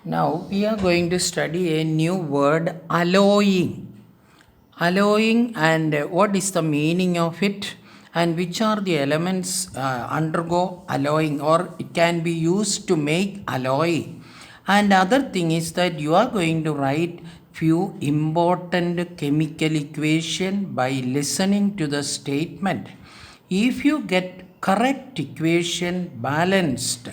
Now we are going to study a new word, alloying. Alloying, and what is the meaning of it, and which are the elements undergo alloying, or it can be used to make alloy. And other thing is that you are going to write few important chemical equation by listening to the statement. If you get correct equation balanced,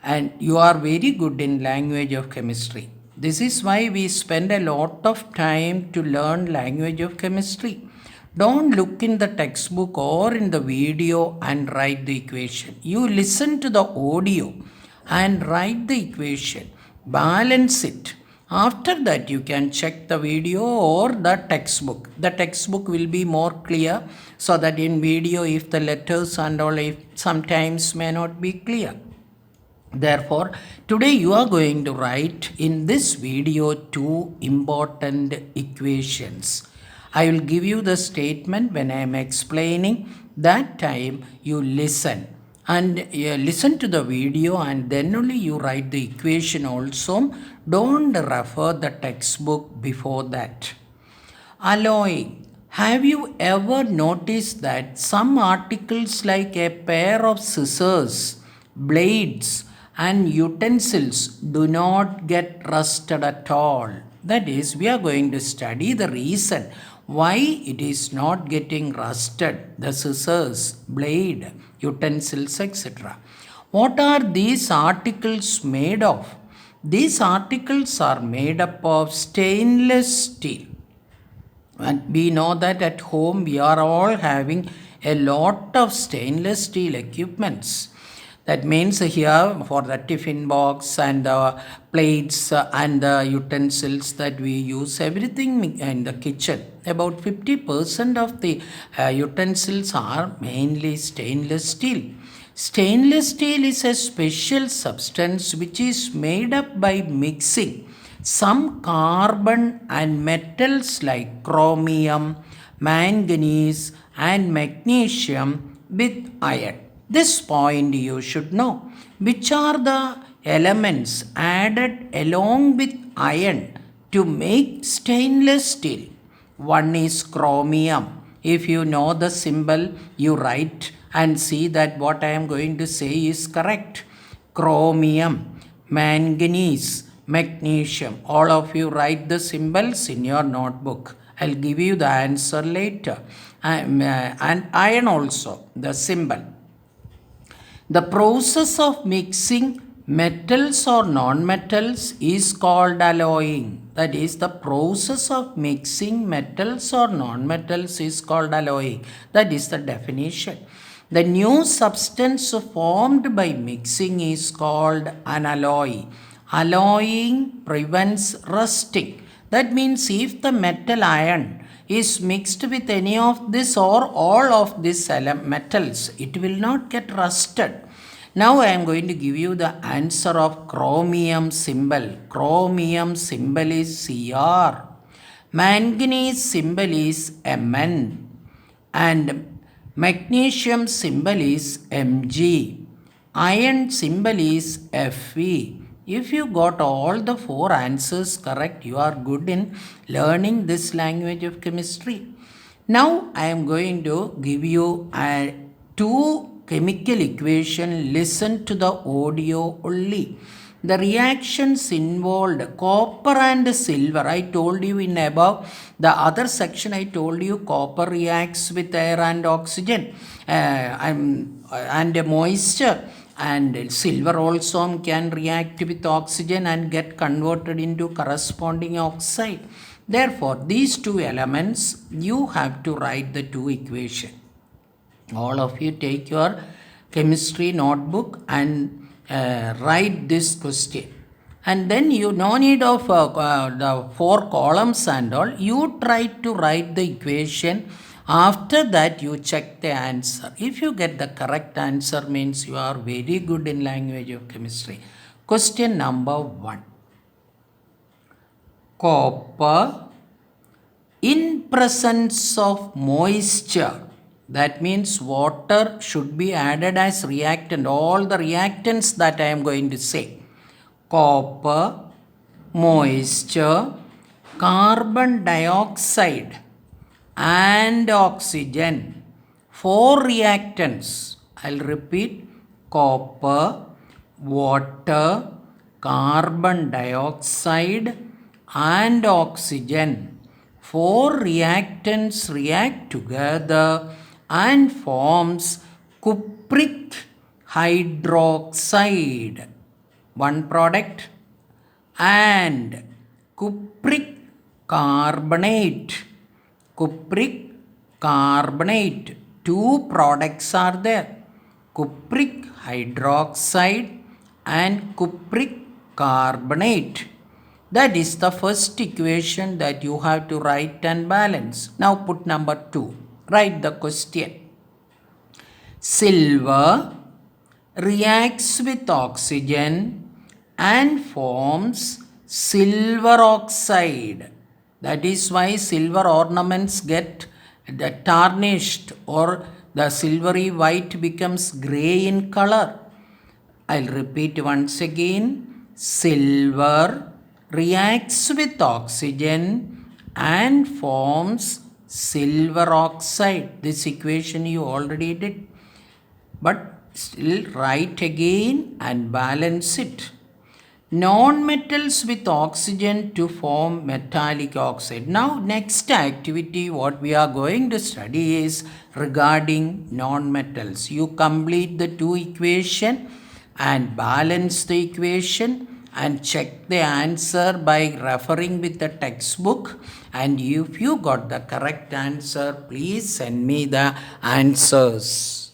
and you are very good in language of chemistry. This is why we spend a lot of time to learn language of chemistry. Don't look in the textbook or in the video and write the equation. You listen to the audio and write the equation, balance it. After that you can check the video or the textbook. The textbook will be more clear, so that in video if the letters and all if sometimes may not be clear. Therefore, today you are going to write in this video two important equations. I will give you the statement when I am explaining. That time you listen and listen to the video, and then only you write the equation also. Don't refer the textbook before that. Alloying. Have you ever noticed that some articles like a pair of scissors, blades, and utensils do not get rusted at all? That is, we are going to study the reason why it is not getting rusted, the scissors, blade, utensils, etc. What are these articles made of? These articles are made up of stainless steel. And we know that at home we are all having a lot of stainless steel equipments. That means here for the tiffin box and the plates and the utensils that we use, everything in the kitchen. About 50% of the utensils are mainly stainless steel. Stainless steel is a special substance which is made up by mixing some carbon and metals like chromium, manganese, and magnesium with iron. This point you should know. Which are the elements added along with iron to make stainless steel? One is chromium. If you know the symbol, you write and see that what I am going to say is correct. Chromium, manganese, magnesium. All of you write the symbols in your notebook. I'll give you the answer later. And iron also, the symbol. The process of mixing metals or non-metals is called alloying. That is, the process of mixing metals or non-metals is called alloying. That is the definition. The new substance formed by mixing is called an alloy. Alloying prevents rusting. That means if the metal iron is mixed with any of this or all of these metals, it will not get rusted. Now I am going to give you the answer of chromium symbol. Chromium symbol is Cr. Manganese symbol is Mn. And magnesium symbol is Mg. Iron symbol is Fe. If you got all the four answers correct, you are good in learning this language of chemistry. Now I am going to give you two chemical equation. Listen to the audio only. The reactions involved copper and silver. I told you in above the other section, I told you copper reacts with air and oxygen and moisture. And silver also can react with oxygen and get converted into corresponding oxide. Therefore, these two elements, you have to write the two equations. All of you take your chemistry notebook and write this question. And then you no need of the four columns and all. You try to write the equation. After that, you check the answer. If you get the correct answer, means you are very good in language of chemistry. Question number 1. Copper in presence of moisture. That means water should be added as reactant. All the reactants that I am going to say. Copper moisture, carbon dioxide, and oxygen. 4 reactants. I'll repeat: copper, water, carbon dioxide, and oxygen. 4 reactants react together and forms cupric hydroxide, one product, and cupric carbonate. Cupric carbonate, 2 products are there: cupric hydroxide and cupric carbonate. That is the first equation that you have to write and balance. Now put number 2. Write the question. Silver reacts with oxygen and forms silver oxide. That is why silver ornaments get tarnished, or the silvery white becomes grey in color. I'll repeat once again. Silver reacts with oxygen and forms silver oxide. This equation you already did, but still write again and balance it. Non-metals with oxygen to form metallic oxide. Now next activity what we are going to study is regarding non-metals. You complete the 2 equation and balance the equation and check the answer by referring with the textbook, and if you got the correct answer, please send me the answers.